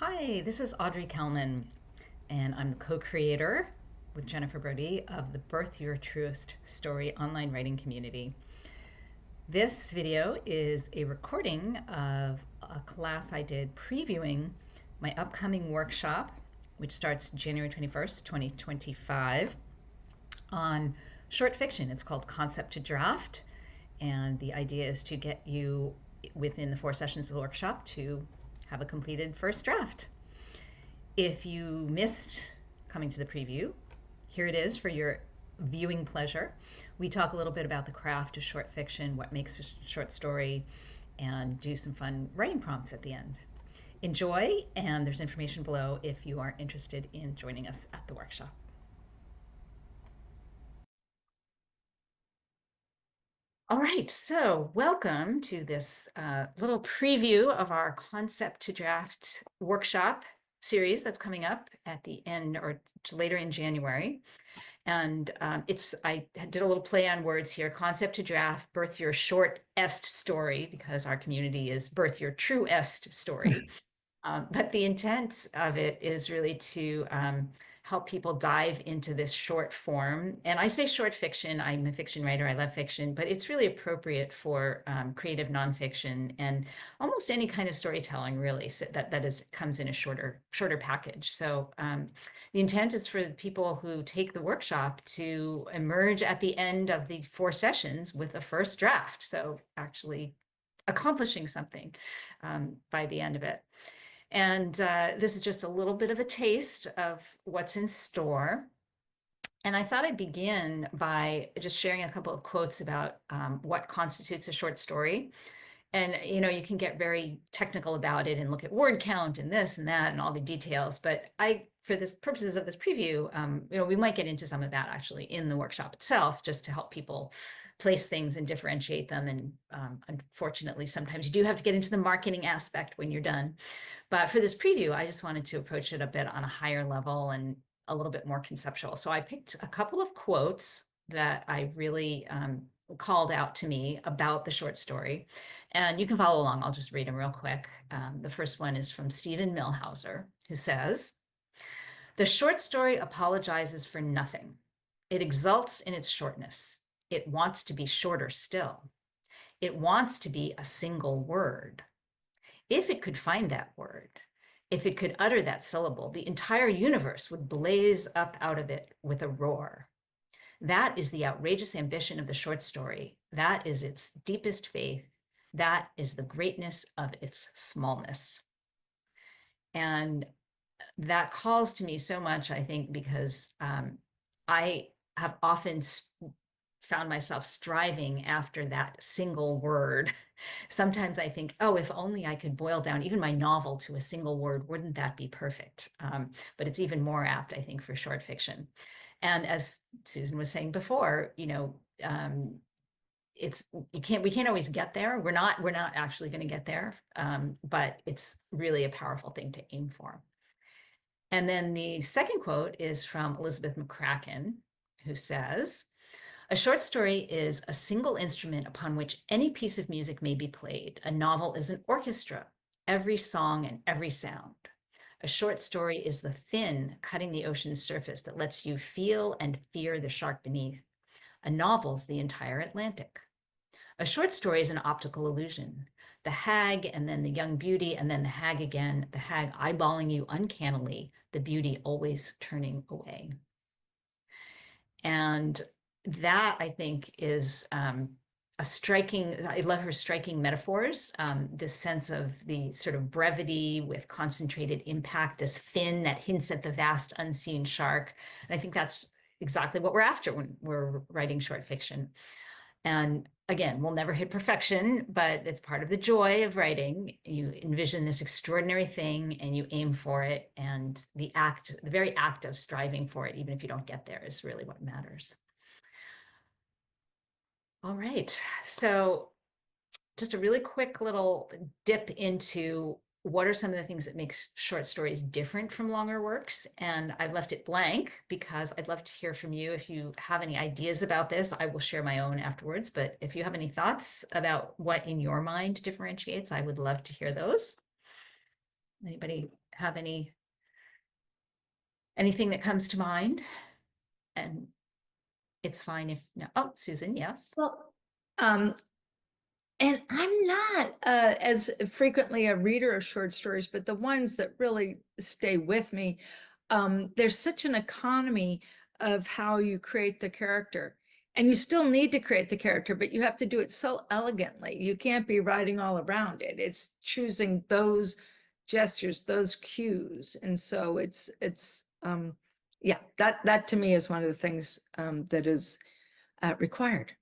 Hi, this is Audrey Kelman, and I'm the co-creator with Jennifer Brody of the Birth Your Truest Story online writing community. This video is a recording of a class I did previewing my upcoming workshop, which starts January 21st, 2025, on short fiction. It's called Concept to Draft, and the idea is to get you within the 4 sessions of the workshop to have a completed first draft. If you missed coming to the preview, here it is for your viewing pleasure. We talk a little bit about the craft of short fiction, what makes a short story, and do some fun writing prompts at the end. Enjoy, and there's information below if you are interested in joining us at the workshop. All right, so welcome to this little preview of our Concept to Draft workshop series that's coming up at the end or later in January. And I did a little play on words here: concept to draft, birth your short-est story, because our community is birth your true-est story. But the intent of it is really to help people dive into this short form. And I say short fiction, I'm a fiction writer, I love fiction, but it's really appropriate for creative nonfiction and almost any kind of storytelling, really, so that comes in a shorter package. So the intent is for the people who take the workshop to emerge at the end of the 4 sessions with a first draft. So actually accomplishing something by the end of it. And this is just a little bit of a taste of what's in store. And I thought I'd begin by just sharing a couple of quotes about what constitutes a short story. And, you can get very technical about it and look at word count and this and that and all the details. But for this purposes of this preview, we might get into some of that actually in the workshop itself, just to help people place things and differentiate them. And unfortunately, sometimes you do have to get into the marketing aspect when you're done. But for this preview, I just wanted to approach it a bit on a higher level and a little bit more conceptual. So I picked a couple of quotes that I really called out to me about the short story. And you can follow along. I'll just read them real quick. The first one is from Stephen Millhauser, who says, "The short story apologizes for nothing. It exults in its shortness. It wants to be shorter still. It wants to be a single word. If it could find that word, if it could utter that syllable, the entire universe would blaze up out of it with a roar. That is the outrageous ambition of the short story. That is its deepest faith. That is the greatness of its smallness." And that calls to me so much, I think, because I have often found myself striving after that single word. Sometimes I think, oh, if only I could boil down even my novel to a single word, wouldn't that be perfect? But it's even more apt, I think, for short fiction. And as Susan was saying before, we can't always get there. We're not actually going to get there, but it's really a powerful thing to aim for. And then the second quote is from Elizabeth McCracken, who says, "A short story is a single instrument upon which any piece of music may be played. A novel is an orchestra, every song and every sound. A short story is the fin cutting the ocean's surface that lets you feel and fear the shark beneath. A novel's the entire Atlantic. A short story is an optical illusion. The hag and then the young beauty and then the hag again, the hag eyeballing you uncannily, the beauty always turning away." And that, I think, is I love her striking metaphors, this sense of the sort of brevity with concentrated impact, this fin that hints at the vast unseen shark. And I think that's exactly what we're after when we're writing short fiction. And again, we'll never hit perfection, but it's part of the joy of writing. You envision this extraordinary thing and you aim for it. And the very act of striving for it, even if you don't get there, is really what matters. All right. So just a really quick little dip into what are some of the things that makes short stories different from longer works. And I've left it blank because I'd love to hear from you. If you have any ideas about this, I will share my own afterwards. But if you have any thoughts about what in your mind differentiates, I would love to hear those. Anybody have anything that comes to mind? And it's fine if no. Oh, Susan, yes. Well, and I'm not as frequently a reader of short stories, but the ones that really stay with me, there's such an economy of how you create the character. And you still need to create the character, but you have to do it so elegantly. You can't be writing all around it. It's choosing those gestures, those cues. And so yeah, that to me is one of the things that is required.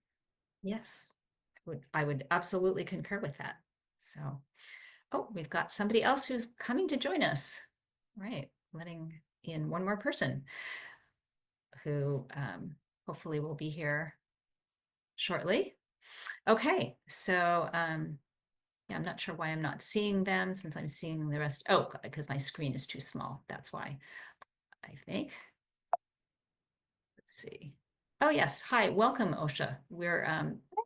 Yes, I would absolutely concur with that. So, oh, we've got somebody else who's coming to join us. Right, letting in one more person who hopefully will be here shortly. Okay, so yeah, I'm not sure why I'm not seeing them since I'm seeing the rest. Oh, because my screen is too small. That's why, I think. Let's see. Oh, yes. Hi, welcome, Osha. We're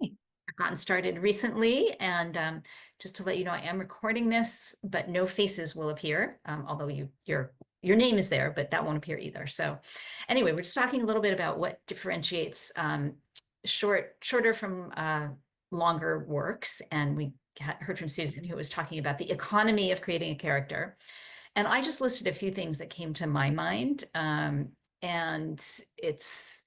Hey. gotten started recently, and just to let you know, I am recording this, but no faces will appear, although your name is there, but that won't appear either. So anyway, we're just talking a little bit about what differentiates shorter from longer works, and we heard from Susan, who was talking about the economy of creating a character. And I just listed a few things that came to my mind. And it's,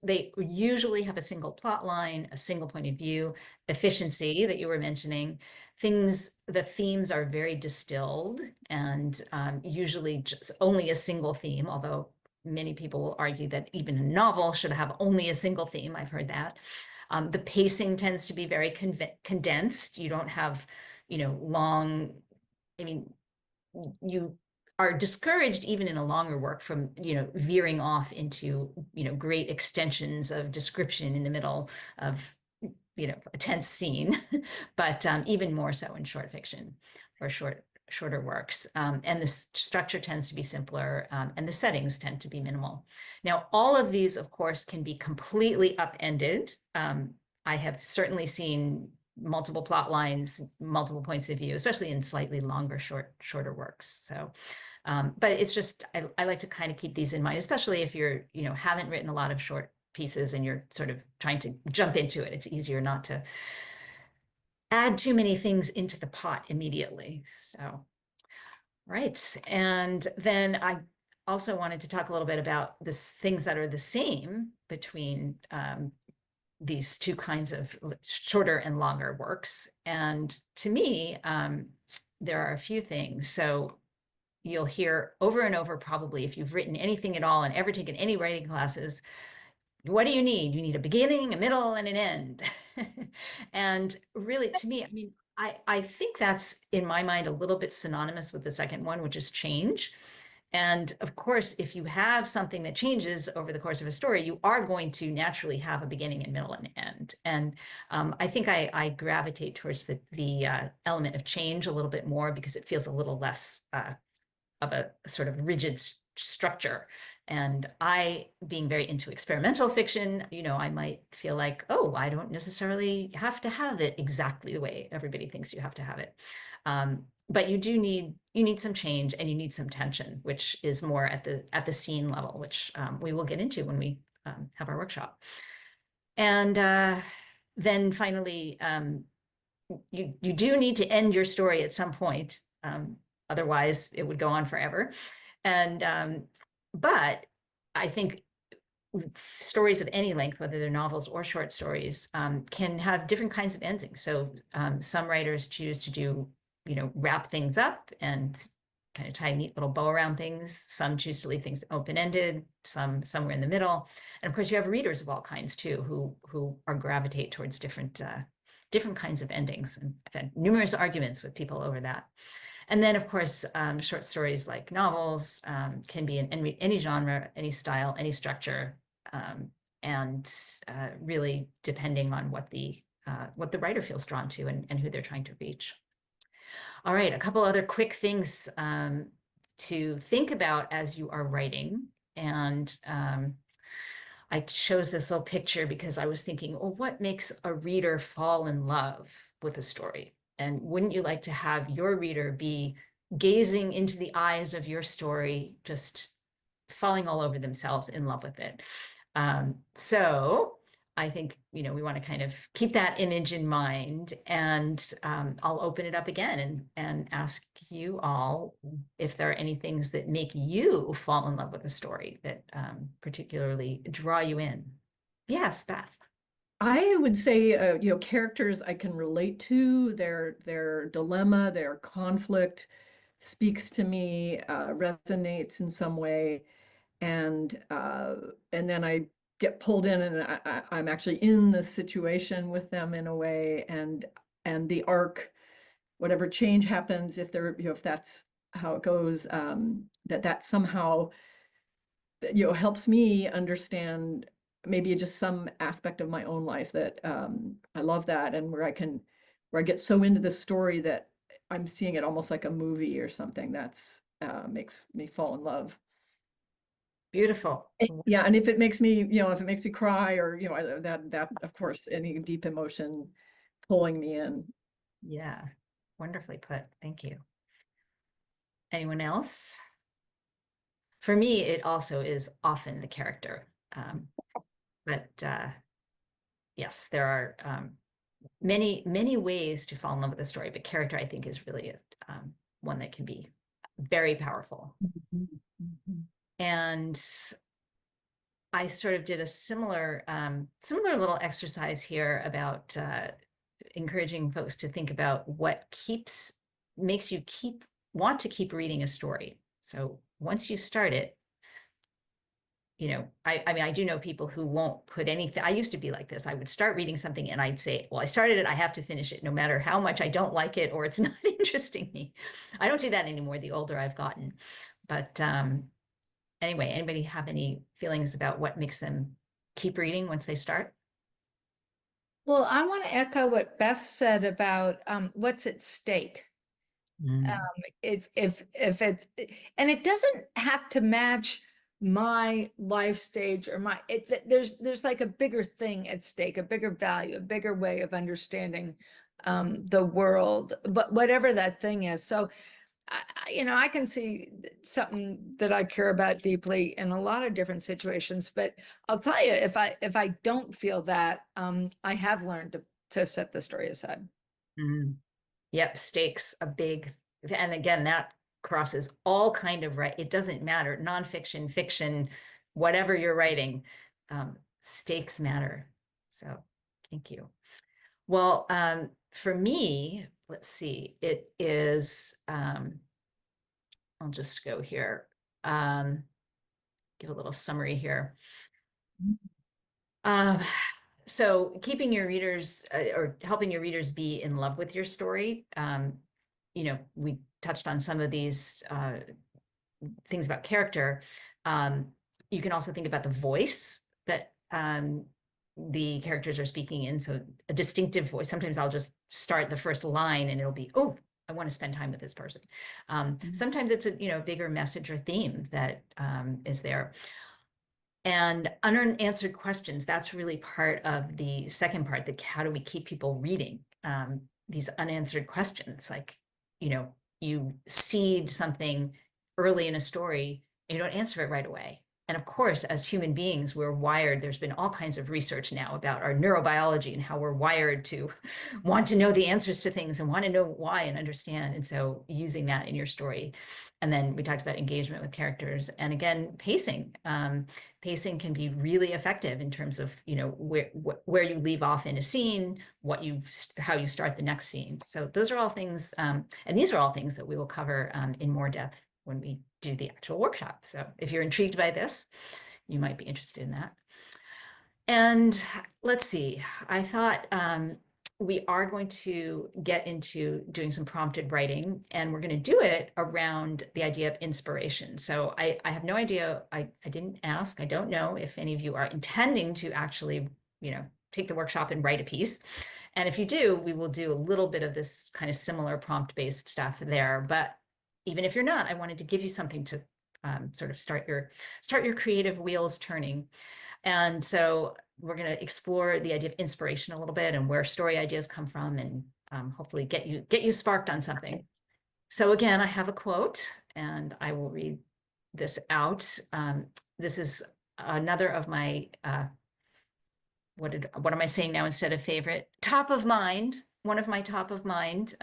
they usually have a single plot line, a single point of view, efficiency that you were mentioning. The themes are very distilled and usually just only a single theme, although many people will argue that even a novel should have only a single theme. I've heard that. The pacing tends to be very condensed. You don't have, long, I mean, you are discouraged even in a longer work from veering off into great extensions of description in the middle of a tense scene, but even more so in short fiction or shorter works. And the structure tends to be simpler, and the settings tend to be minimal. Now, all of these, of course, can be completely upended. I have certainly seen multiple plot lines, multiple points of view, especially in slightly longer, shorter works. So, but it's just, I like to kind of keep these in mind, especially if you're, haven't written a lot of short pieces and you're sort of trying to jump into it. It's easier not to add too many things into the pot immediately. So, right. And then I also wanted to talk a little bit about this things that are the same between these two kinds of shorter and longer works. And to me, there are a few things. So you'll hear over and over, probably, if you've written anything at all and ever taken any writing classes, what do you need? You need a beginning, a middle, and an end. And really, to me, I mean, I think that's in my mind a little bit synonymous with the second one, which is change. And of course, if you have something that changes over the course of a story, you are going to naturally have a beginning and middle and end. And I think I gravitate towards the element of change a little bit more because it feels a little less of a sort of rigid structure. And I, being very into experimental fiction, I might feel like, oh, I don't necessarily have to have it exactly the way everybody thinks you have to have it. But you need some change and you need some tension, which is more at the scene level, which we will get into when we have our workshop. And then finally, you do need to end your story at some point. Otherwise, it would go on forever. And but I think stories of any length, whether they're novels or short stories, can have different kinds of endings. So some writers choose to do, wrap things up and kind of tie a neat little bow around things. Some choose to leave things open-ended, some somewhere in the middle. And of course, you have readers of all kinds too, who are gravitate towards different kinds of endings. And I've had numerous arguments with people over that. And then, of course, short stories like novels can be in any genre, any style, any structure, and really depending on what the writer feels drawn to and who they're trying to reach. All right, a couple other quick things to think about as you are writing. And I chose this little picture because I was thinking, well, what makes a reader fall in love with a story? And wouldn't you like to have your reader be gazing into the eyes of your story, just falling all over themselves, in love with it. So I think, we want to kind of keep that image in mind, and I'll open it up again and ask you all if there are any things that make you fall in love with a story that particularly draw you in. Yes, Beth. I would say, characters I can relate to, their dilemma, their conflict speaks to me, resonates in some way, and then I get pulled in, and I'm actually in the situation with them in a way, and the arc, whatever change happens, if they're, if that's how it goes, that somehow, helps me understand maybe just some aspect of my own life that I love that, and where I get so into the story that I'm seeing it almost like a movie or something. That's makes me fall in love. Beautiful. Yeah, and if it makes me, if it makes me cry, or that of course, any deep emotion pulling me in. Yeah, wonderfully put. Thank you. Anyone else? For me, it also is often the character. But yes, there are many, many ways to fall in love with a story, but character, I think, is really one that can be very powerful. And I sort of did a similar little exercise here about encouraging folks to think about what makes you want to keep reading a story. So once you start it, I mean, I do know people who won't put anything. I used to be like this. I would start reading something and I'd say, well, I started it, I have to finish it, no matter how much I don't like it or it's not interesting me. I don't do that anymore the older I've gotten. But anyway, anybody have any feelings about what makes them keep reading once they start? Well, I want to echo what Beth said about what's at stake. Mm. If it's, and it doesn't have to match my life stage or there's like a bigger thing at stake, a bigger value, a bigger way of understanding the world, but whatever that thing is. So I can see something that I care about deeply in a lot of different situations, but I'll tell you, if I don't feel that, I have learned to set the story aside. Mm. Yep, stakes a big, and again, that crosses all kind of right. It doesn't matter, nonfiction, fiction, whatever you're writing, stakes matter. So thank you. Well, for me, let's see, it is, I'll just go here, give a little summary here. Um, so keeping your readers or helping your readers be in love with your story. We touched on some of these things about character. You can also think about the voice that the characters are speaking in. So a distinctive voice. Sometimes I'll just start the first line and it'll be, oh, I want to spend time with this person. Sometimes it's a bigger message or theme that is there. And unanswered questions, that's really part of the second part, how do we keep people reading? These unanswered questions, like, you seed something early in a story and you don't answer it right away. And of course, as human beings, we're wired. There's been all kinds of research now about our neurobiology and how we're wired to want to know the answers to things and want to know why and understand. And so using that in your story. And then we talked about engagement with characters, and again, pacing. Pacing can be really effective in terms of where you leave off in a scene, how you start the next scene. So those are all things, and these are all things that we will cover in more depth when we do the actual workshop. So if you're intrigued by this, you might be interested in that. And let's see, I thought we are going to get into doing some prompted writing, and we're going to do it around the idea of inspiration. So I have no idea, I didn't ask, I don't know if any of you are intending to actually, take the workshop and write a piece. And if you do, we will do a little bit of this kind of similar prompt-based stuff there. But even if you're not, I wanted to give you something to sort of start your creative wheels turning. And so we're going to explore the idea of inspiration a little bit and where story ideas come from, and hopefully get you sparked on something. So again, I have a quote and I will read this out. This is another of my, what am I saying now instead of favorite? Top of mind, one of my top of mind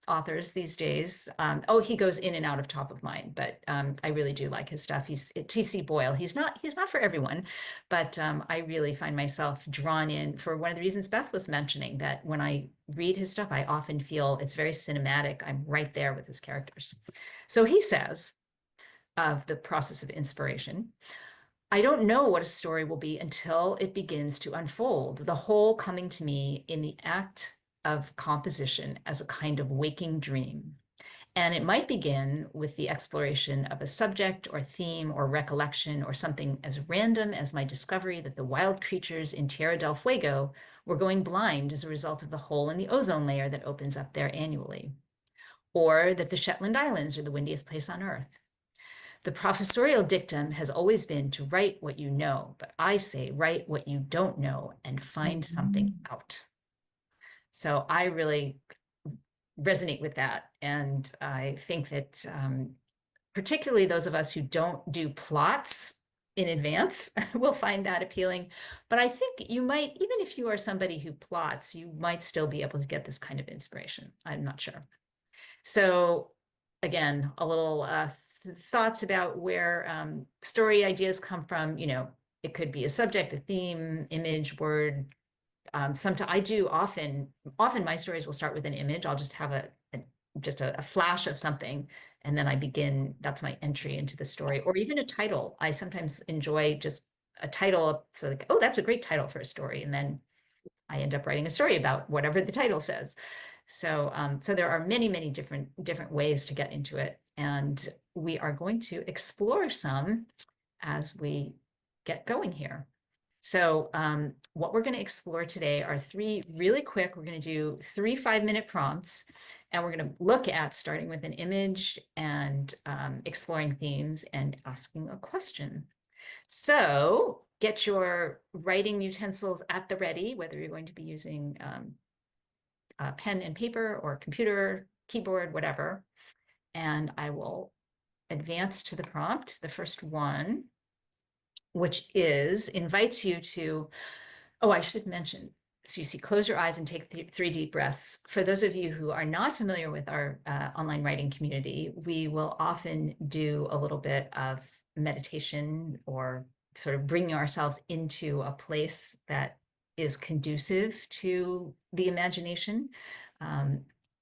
authors these days. Oh, he goes in and out of top of mind, but I really do like his stuff. He's T.C. Boyle. He's not for everyone, but I really find myself drawn in for one of the reasons Beth was mentioning, that when I read his stuff, I often feel it's very cinematic. I'm right there with his characters. So he says of the process of inspiration, I don't know what a story will be until it begins to unfold, the whole coming to me in the act of composition as a kind of waking dream. And it might begin with the exploration of a subject or theme or recollection or something as random as my discovery that the wild creatures in Tierra del Fuego were going blind as a result of the hole in the ozone layer that opens up there annually, or that the Shetland Islands are the windiest place on Earth. The professorial dictum has always been to write what you know, but I say write what you don't know and find something out. So I really resonate with that. And I think that particularly those of us who don't do plots in advance will find that appealing. But I think you might, even if you are somebody who plots, you might still be able to get this kind of inspiration. I'm not sure. So again, a little thoughts about where story ideas come from. You know, it could be a subject, a theme, image, word. Sometimes I do often my stories will start with an image. I'll just have just a flash of something, and then I begin, that's my entry into the story, or even a title. I sometimes enjoy just a title. So like, oh, that's a great title for a story. And then I end up writing a story about whatever the title says. So, so there are many, many different ways to get into it. And we are going to explore some as we get going here. So what we're going to explore today are three really quick, we're going to do 3 5-minute prompts, and we're going to look at starting with an image and exploring themes and asking a question. So get your writing utensils at the ready, whether you're going to be using pen and paper or computer, keyboard, whatever. And I will advance to the prompt, the first one, which invites you to, oh, I should mention, so you see, close your eyes and take 3 deep breaths. For those of you who are not familiar with our online writing community, we will often do a little bit of meditation or sort of bringing ourselves into a place that is conducive to the imagination.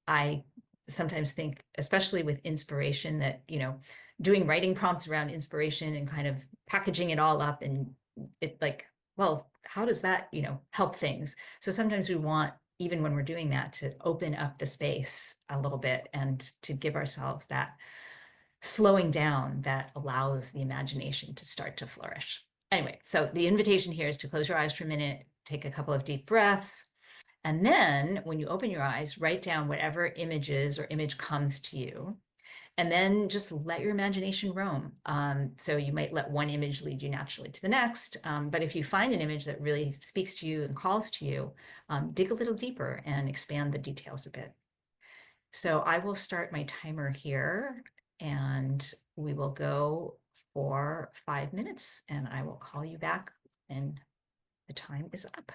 I sometimes think, especially with inspiration, that, you know, doing writing prompts around inspiration and kind of packaging it all up, and it like, well, how does that, you know, help things? So sometimes we want, even when we're doing that, to open up the space a little bit and to give ourselves that slowing down that allows the imagination to start to flourish. Anyway, so the invitation here is to close your eyes for a minute, take a couple of deep breaths, and then when you open your eyes, write down whatever images or image comes to you. And then just let your imagination roam. So you might let one image lead you naturally to the next. But if you find an image that really speaks to you and calls to you, dig a little deeper and expand the details a bit. So I will start my timer here and we will go for 5 minutes, and I will call you back when the time is up.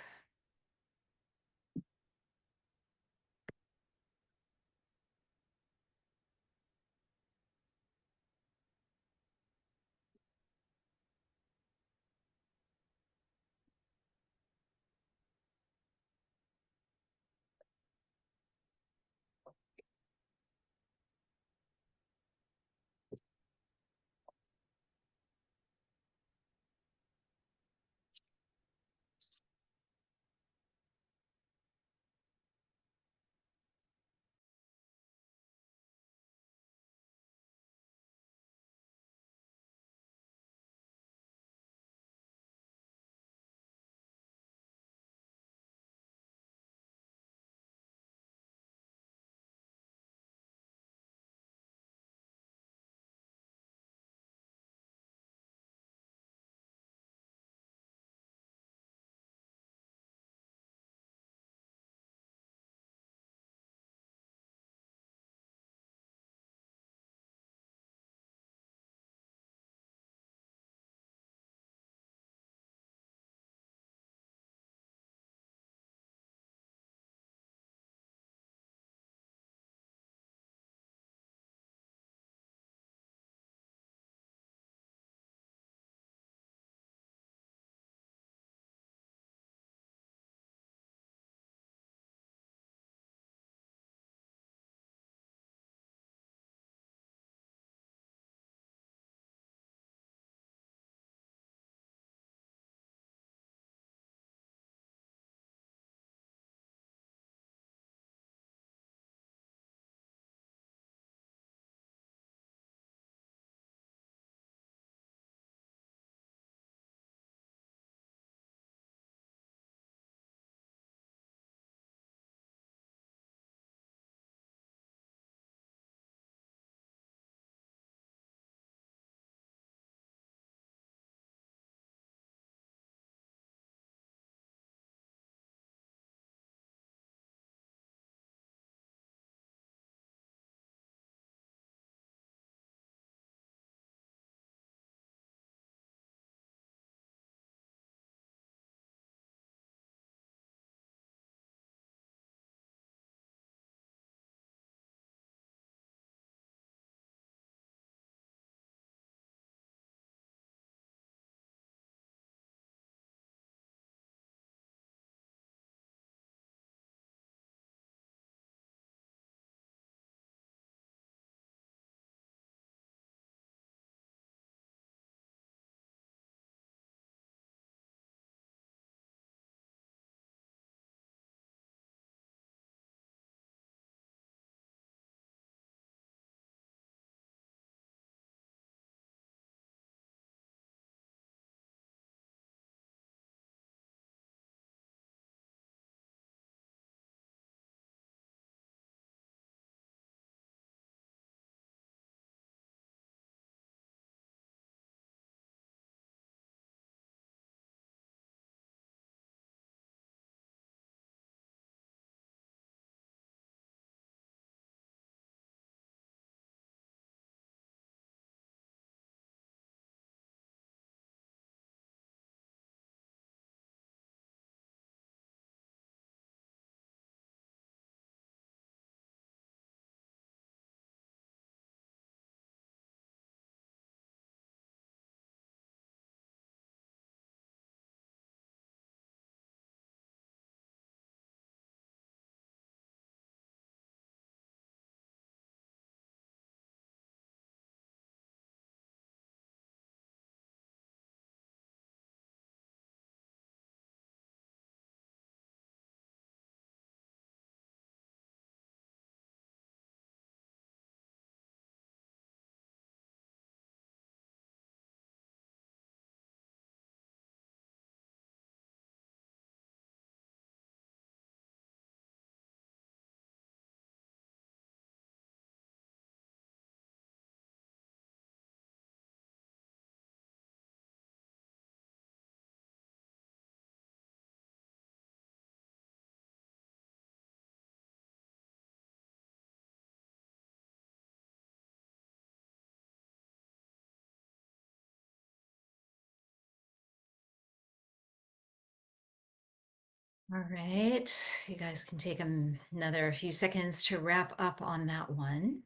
All right, you guys can take another few seconds to wrap up on that one.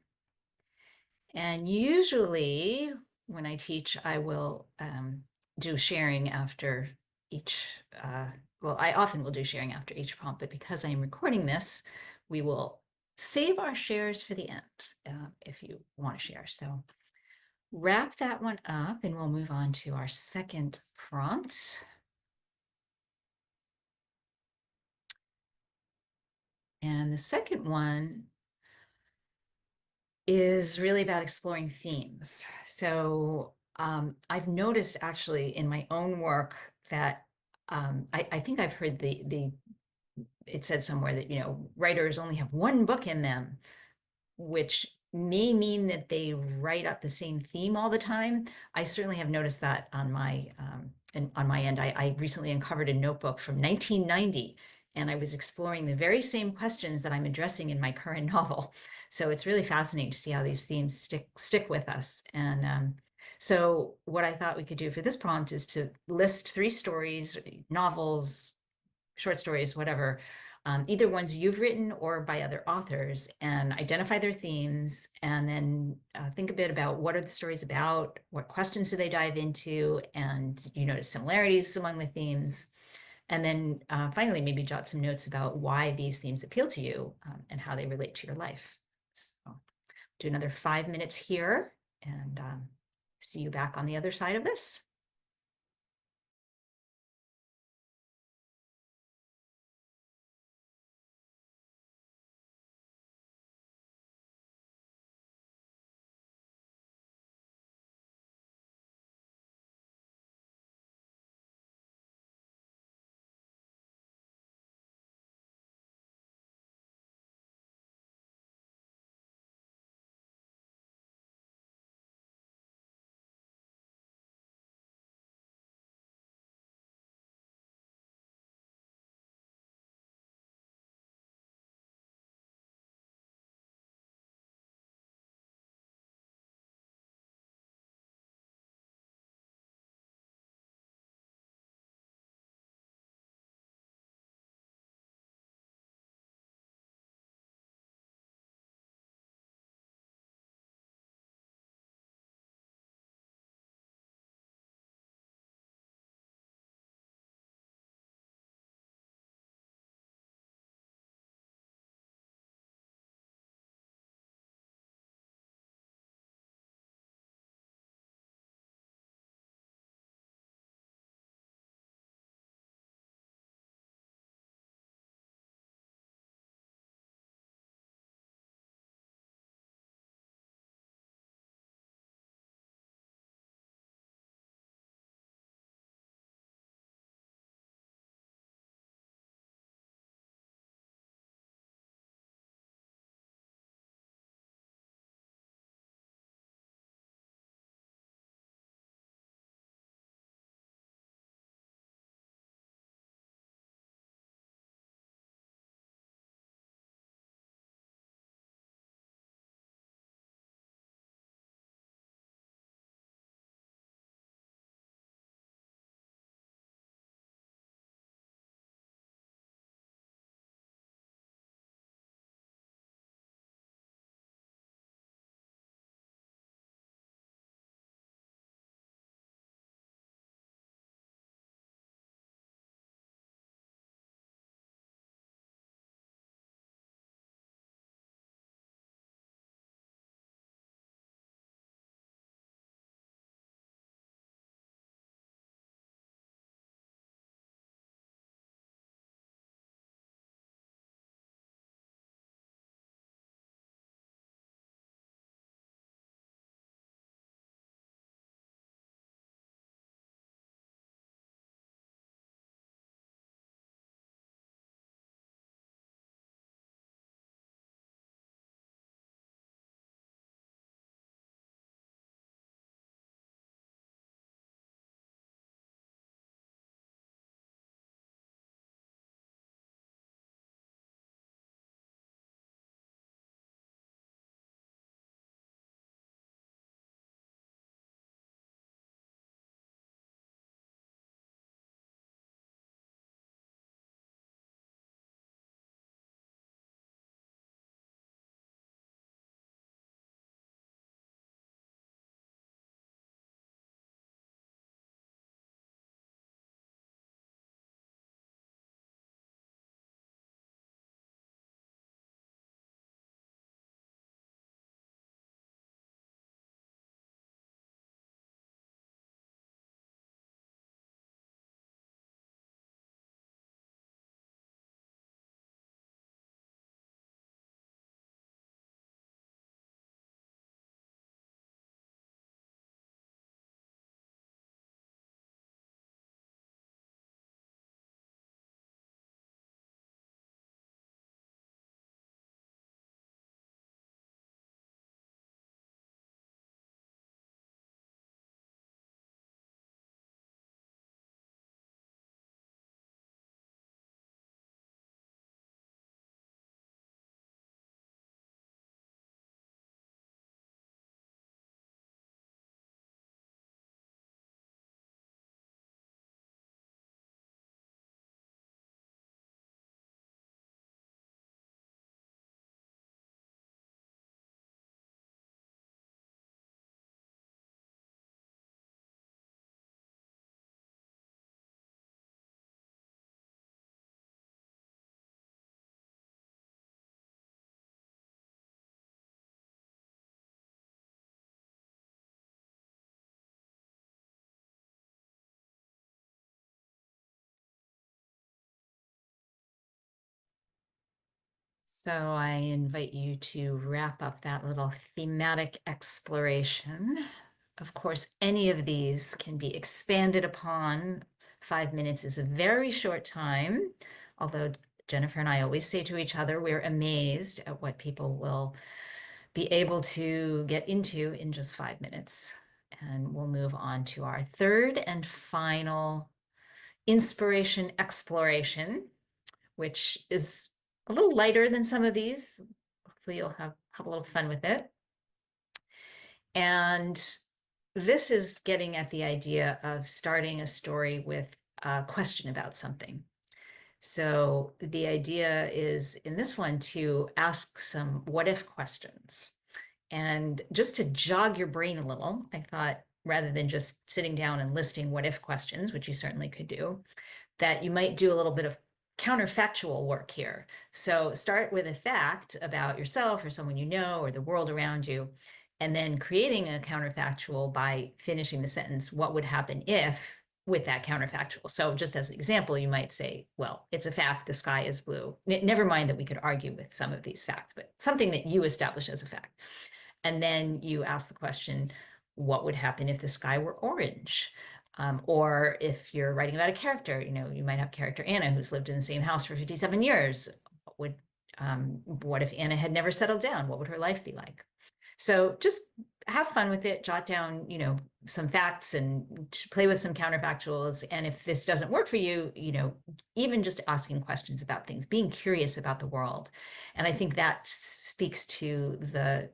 And usually when I teach, I will do sharing after each, well, I often will do sharing after each prompt, but because I am recording this, we will save our shares for the end if you want to share. So wrap that one up and we'll move on to our second prompt. And the second one is really about exploring themes. So I've noticed actually in my own work that I think I've heard it said somewhere that, you know, writers only have one book in them, which may mean that they write up the same theme all the time. I certainly have noticed that on my and on my end. I recently uncovered a notebook from 1990, and I was exploring the very same questions that I'm addressing in my current novel. So it's really fascinating to see how these themes stick with us. And so what I thought we could do for this prompt is to list 3 stories, novels, short stories, whatever, either ones you've written or by other authors, and identify their themes, and then think a bit about what are the stories about, what questions do they dive into, and you notice similarities among the themes. And then finally, maybe jot some notes about why these themes appeal to you and how they relate to your life. So do another 5 minutes here and see you back on the other side of this. So I invite you to wrap up that little thematic exploration. Of course, any of these can be expanded upon. 5 minutes is a very short time, although Jennifer and I always say to each other, we're amazed at what people will be able to get into in just 5 minutes. And we'll move on to our third and final inspiration exploration, which is a little lighter than some of these. Hopefully you'll have a little fun with it. And this is getting at the idea of starting a story with a question about something. So the idea is in this one to ask some what if questions. And just to jog your brain a little, I thought rather than just sitting down and listing what if questions, which you certainly could do, that you might do a little bit of counterfactual work here. So start with a fact about yourself or someone you know or the world around you, and then creating a counterfactual by finishing the sentence, what would happen if, with that counterfactual. So just as an example, you might say, well, it's a fact, the sky is blue. Never mind that we could argue with some of these facts, but something that you establish as a fact. And then you ask the question, what would happen if the sky were orange? Or if you're writing about a character, you might have character Anna who's lived in the same house for 57 years. What if Anna had never settled down? What would her life be like? So just have fun with it, jot down, some facts and play with some counterfactuals. And if this doesn't work for you, even just asking questions about things, being curious about the world. And I think that speaks to the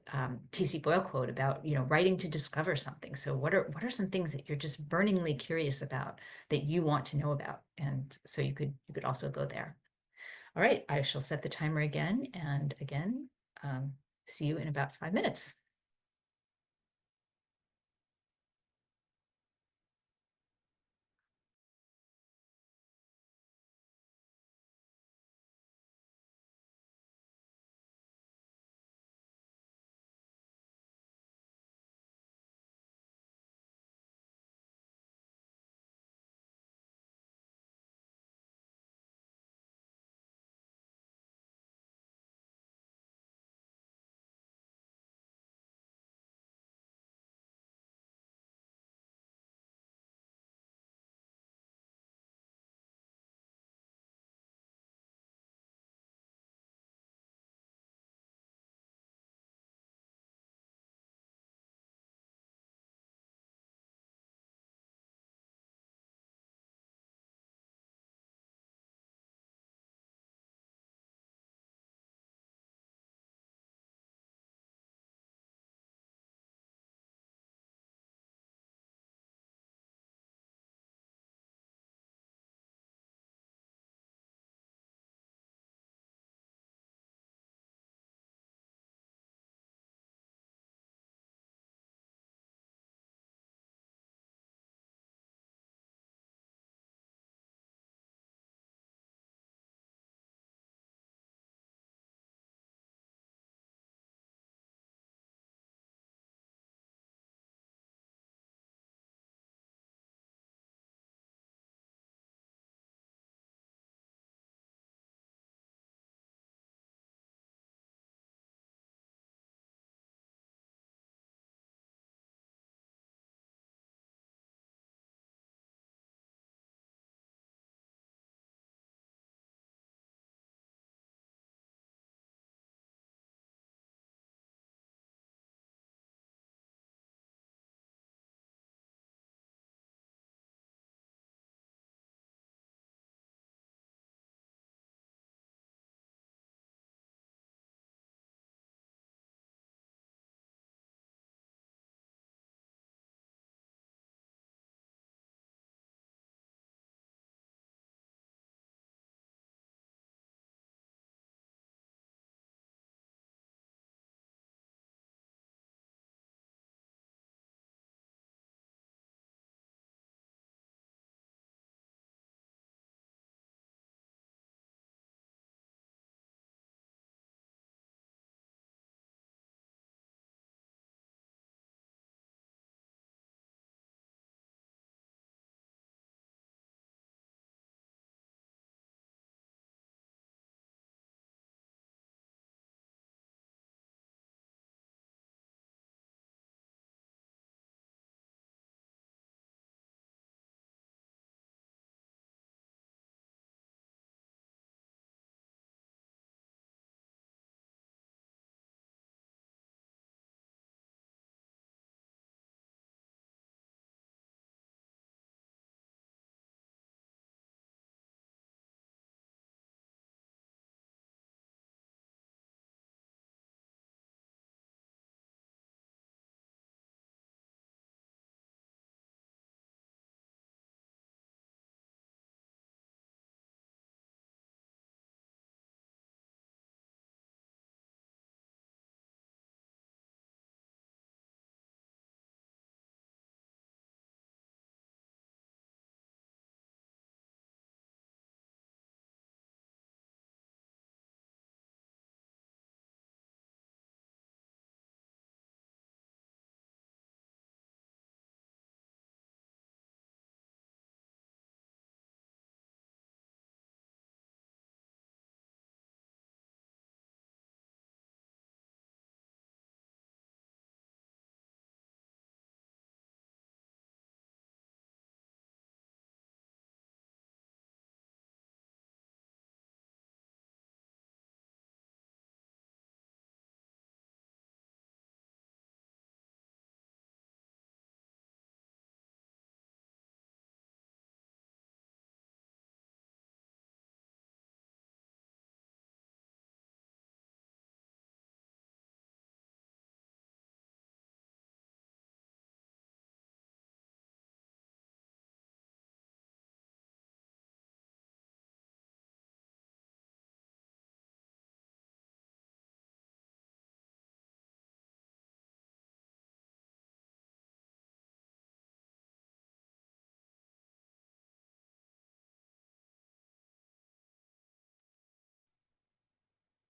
T.C. Boyle quote about, writing to discover something. So what are some things that you're just burningly curious about that you want to know about? And so you could also go there. All right, I shall set the timer again. And again, see you in about 5 minutes.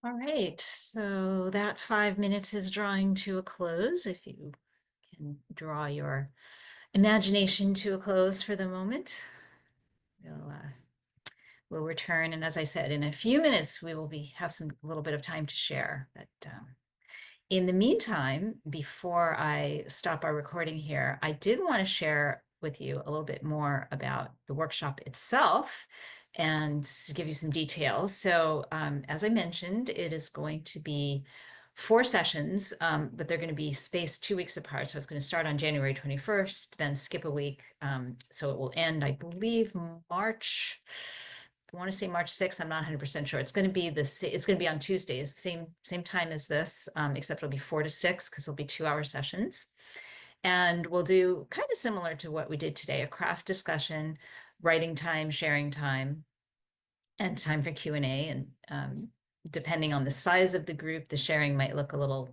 All right, so that 5 minutes is drawing to a close. If you can draw your imagination to a close for the moment, we'll return. And as I said, in a few minutes, we will have some little bit of time to share. But in the meantime, before I stop our recording here, I did want to share with you a little bit more about the workshop itself and give you some details. So as I mentioned, it is going to be 4 sessions, but they're going to be spaced 2 weeks apart. So it's going to start on January 21st, then skip a week. So it will end, I believe, March. I want to say March 6th. I'm not 100% sure. It's going to be it's going to be on Tuesdays, same time as this, except it'll be 4 to 6 because it'll be 2-hour sessions. And we'll do kind of similar to what we did today, a craft discussion, writing time, sharing time, and time for Q&A. And depending on the size of the group, the sharing might look a little,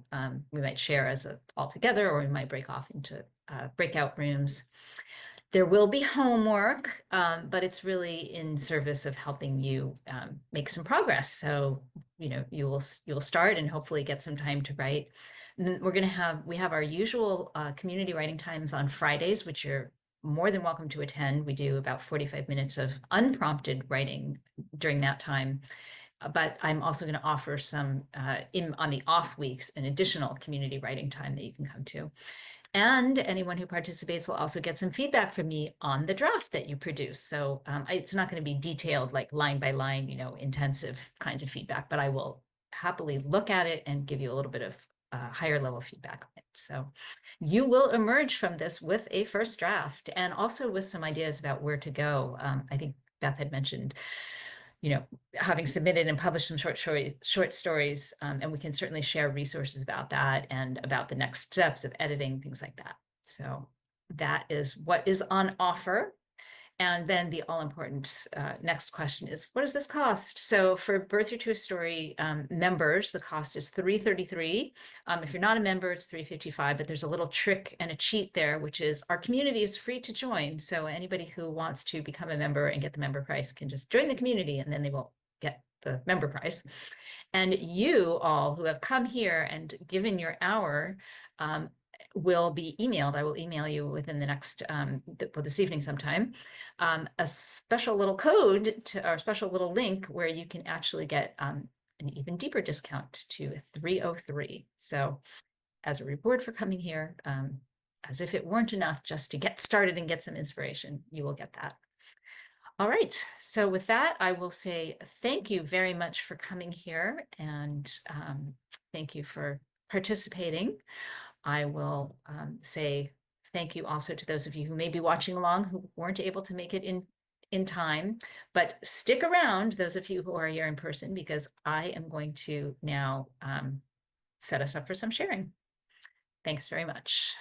we might share as all together, or we might break off into breakout rooms. There will be homework, but it's really in service of helping you make some progress. So, you will start and hopefully get some time to write. And we have our usual community writing times on Fridays, which you're more than welcome to attend. We do about 45 minutes of unprompted writing during that time. But I'm also going to offer some on the off weeks, an additional community writing time that you can come to. And anyone who participates will also get some feedback from me on the draft that you produce. So it's not going to be detailed, like line by line, intensive kinds of feedback, but I will happily look at it and give you a little bit of higher level feedback on it. So you will emerge from this with a first draft and also with some ideas about where to go. I think Beth had mentioned, having submitted and published some short stories, and we can certainly share resources about that and about the next steps of editing, things like that. So that is what is on offer. And then the all-important next question is, what does this cost? So for Birth Your Truest Story members, the cost is $333. If you're not a member, it's $355, but there's a little trick and a cheat there, which is our community is free to join. So anybody who wants to become a member and get the member price can just join the community, and then they will get the member price. And you all who have come here and given your hour will be emailed. I will email you within the next, this evening sometime, a special little code or a special little link where you can actually get an even deeper discount to $303. So as a reward for coming here, as if it weren't enough just to get started and get some inspiration, you will get that. All right, so with that, I will say thank you very much for coming here, and thank you for participating. I will say thank you also to those of you who may be watching along who weren't able to make it in time, but stick around, those of you who are here in person, because I am going to now set us up for some sharing. Thanks very much.